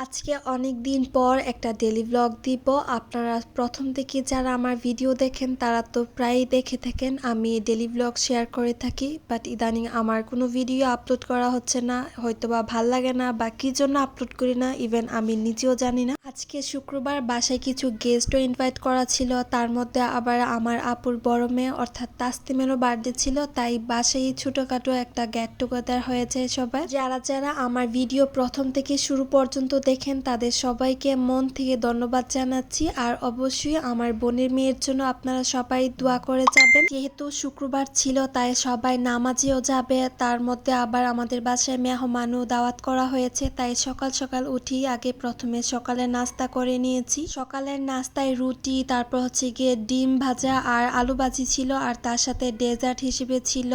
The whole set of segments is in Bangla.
আজকে অনেক দিন পর একটা ডেইলি ব্লগ দিব। আপনারা প্রথম থেকে যারা আমার ভিডিও দেখেন তারা তো প্রায়ই দেখে থাকেন আমি ডেইলি ব্লগ শেয়ার করে থাকি, বাট ইদানিং আমার কোনো ভিডিও আপলোড করা হচ্ছে না, হয়তো বা ভাল লাগে না বা কী জন্য আপলোড করি না ইভেন আমি নিজেও জানি না। আজকে শুক্রবার, বাসায় কিছু গেস্টও ইনভাইট করা ছিল, তার মধ্যে আবার আমার আপুর বড় মেয়ে অর্থাৎ তাসতিমেরও বার্থডে ছিল, তাই বাসায় ছোটোখাটো একটা গেট টুগেদার হয়েছে সবাই। যারা যারা আমার ভিডিও প্রথম থেকে শুরু পর্যন্ত দেখেন তাদের সবাইকে মন থেকে ধন্যবাদ জানাচ্ছি। আর অবশ্যই আমার বোনের মেয়ের জন্য আপনারা সবাই দোয়া করে যাবেন। যেহেতু শুক্রবার ছিল তাই সবাই নামাজেও যাবে, তার মধ্যে আবার আমাদের বাসায় মেহমানও দাওয়াত করা হয়েছে, তাই সকাল সকাল উঠি আগে প্রথমে সকালের নাস্তা করে নিয়েছি। সকালের নাস্তায় রুটি, তারপর হচ্ছে গিয়ে ডিম ভাজা আর আলু ভাজি ছিল, আর তার সাথে ডেজার্ট হিসেবে ছিল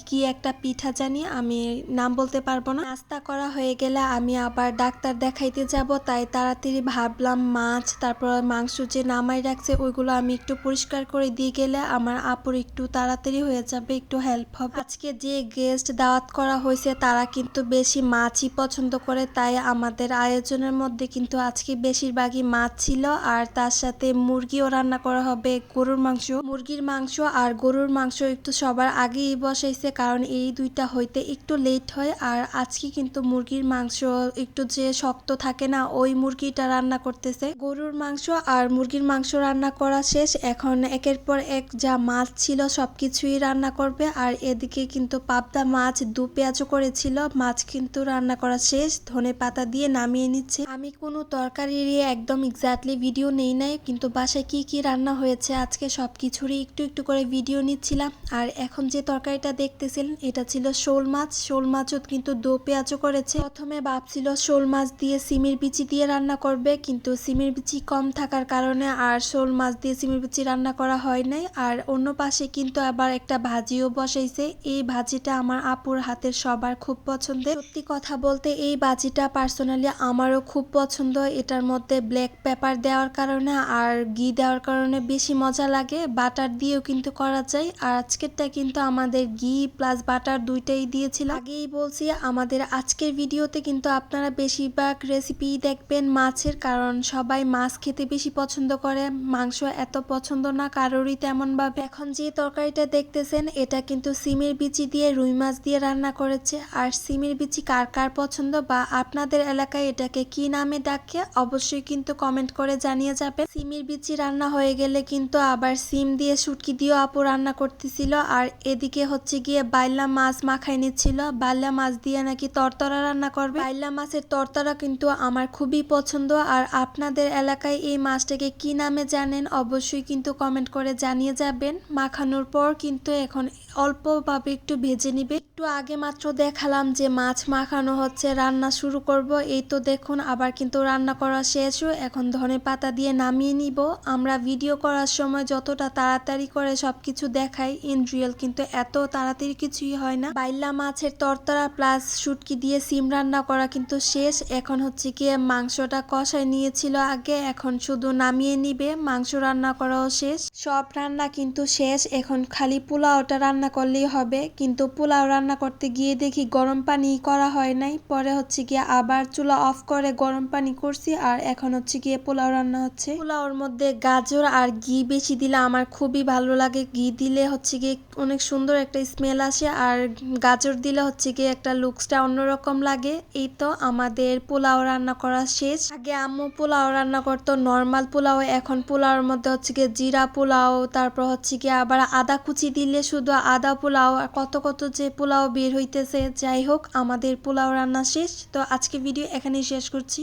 কি একটা পিঠা জানি, আমি নাম বলতে পারবো না। নাস্তা করা হয়ে গেলে আমি আবার ডাক্তার দেখাইতে যাব, তাই তাড়াতাড়ি ভাবলাম মাছ তারপর মাংস যে নামাই রাখছে ওইগুলো আমি একটু পরিষ্কার করে দিয়ে গেলে আমার আপুর একটু তাড়াতাড়ি হয়ে যাবে, একটু হেল্প হবে। আজকে যে গেস্ট দাওয়াত করা হয়েছে তারা কিন্তু বেশি মাছই পছন্দ করে, তাই আমাদের আয়োজনের মধ্যে কিন্তু আজকে বেশিরভাগই মাছ ছিল, আর তার সাথে মুরগিও রান্না করা হবে, গরুর মাংস। মুরগির মাংস আর গরুর মাংস একটু সবার আগেই বসে, কারণ এই দুইটা হইতে একটু লেট হয়। আর আজকে কিন্তু মুরগির মাংস একটু যে শক্ত থাকে না ওই মুরগিটা রান্না করতেছে। গরুর মাংস আর মুরগির মাংস রান্না করা শেষ, এখন একের পর এক যা মাছ ছিল সবকিছুই রান্না করবে। আর এদিকে কিন্তু পাবদা মাছ দু পেঁয়াজও করেছিল, মাছ কিন্তু রান্না করা শেষ, ধনে পাতা দিয়ে নামিয়ে নিচ্ছে। আমি কোনো তরকারির একদম এক্স্যাক্টলি ভিডিও নেই নাই, কিন্তু বাসায় কি কি রান্না হয়েছে আজকে সবকিছুরই একটু একটু করে ভিডিও নিচ্ছিলাম। আর এখন যে তরকারিটা দেখতেছিলেন এটা ছিল শোল মাছ, শোল মাছও কিন্তু দো পেঁয়াজও করেছে। প্রথমে ভাবছিল শোল মাছ দিয়ে সিমের বিচি দিয়ে রান্না করবে, কিন্তু সিমের বিচি কম থাকার কারণে আর শোল মাছ দিয়ে সিমের বিচি রান্না করা হয় নাই। আর অন্য পাশে কিন্তু আবার একটা ভাজিও বসাইছে, এই ভাজিটা আমার আপুর হাতের সবার খুব পছন্দের। সত্যি কথা বলতে এই ভাজিটা পার্সোনালি আমারও খুব পছন্দ, এটার মধ্যে ব্ল্যাক পেপার দেওয়ার কারণে আর ঘি দেওয়ার কারণে বেশি মজা লাগে, বাটার দিয়েও কিন্তু করা যায়। আর আজকেরটা কিন্তু আমাদের ঘি প্লাস বাটার দুইটাই দিয়েছিলাম। আগেই বলছি আমাদের আজকের ভিডিওতে কিন্তু আপনারা বেশিরভাগ রেসিপি দেখবেন মাছের, কারণ সবাই মাছ খেতে বেশি পছন্দ করে, মাংস এত পছন্দ না কারোরই তেমন ভাবে। এখন যে তরকারিটা দেখতেছেন এটা কিন্তু সিমের বিচি দিয়ে রুই মাছ দিয়ে রান্না করেছে। আর সিমের বিচি কার কার পছন্দ বা আপনাদের এলাকায় এটাকে কি নামে ডাকে অবশ্যই কিন্তু কমেন্ট করে জানিয়ে যাবেন। সিমের বিচি রান্না হয়ে গেলে কিন্তু আবার সিম দিয়ে শুটকি দিয়েও আপু রান্না করতেছিল। আর এদিকে হচ্ছে গিয়ে বাইলা মাছ মাখাই নিচ্ছিল, বাইলা মাছ দিয়ে নাকি তরতরা রান্না করবে। বাইলা মাছের তরতরা কিন্তু আমার খুবই পছন্দ। আর আপনাদের এলাকায় এই মাছটাকে কি নামে জানেন অবশ্যই কিন্তু কমেন্ট করে জানিয়ে যাবেন। মাখানোর পর কিন্তু এখন অল্পভাবে একটু ভেজে নিবে। একটু আগে মাত্র দেখালাম যে মাছ মাখানো হচ্ছে, রান্না শুরু করব, এই তো দেখুন আবার কিন্তু রান্না করা শেষ, এখন ধনে পাতা দিয়ে নামিয়ে নিব। আমরা ভিডিও করার সময় যতটা তাড়াতাড়ি করে সবকিছু দেখাই, ইন রিয়েল কিন্তু এত তাড়াতাড়ি কিছুই হয় না। বাইলা মাছের তরতরা প্লাস শুটকি দিয়ে সিম রান্না করা কিন্তু শেষ, এখন হচ্ছে গিয়ে মাংসটা কষায় নিয়েছিল আগে, এখন শুধু নামিয়ে নিবে। মাংস রান্না করাও শেষ, সব রান্না কিন্তু শেষ, এখন খালি পোলাওটা রান্না করলেই হবে। কিন্তু পোলাও রান্না করতে গিয়ে দেখি গরম পানি করা হয় নাই, পরে হচ্ছে গিয়ে আবার চুলা অফ করে গরম পানি করছি, আর এখন হচ্ছে গিয়ে পোলাও রান্না হচ্ছে। পোলাওর মধ্যে গাজর আর ঘি বেশি দিলে আমার খুবই ভালো লাগে, ঘি দিলে হচ্ছে গিয়ে অনেক সুন্দর একটা স্মেল আসে, আর গাজর দিলে হচ্ছে গিয়ে একটা লুকসটা অন্যরকম লাগে। এই তো আমাদের পোলাও রান্না করা শেষ। আগে আম্মু পোলাও রান্না করতো নর্মাল পোলাও, এখন পোলাওর মধ্যে হচ্ছে গিয়ে জিরা পোলাও, তারপর হচ্ছে গিয়ে আবার আদা কুচি দিলে শুধু আদা পোলাও, কত কত যে পোলাও বের হইতেছে। যাই হোক আমাদের পোলাও রান্না শেষ, তো আজকে ভিডিও এখানেই শেষ করছি।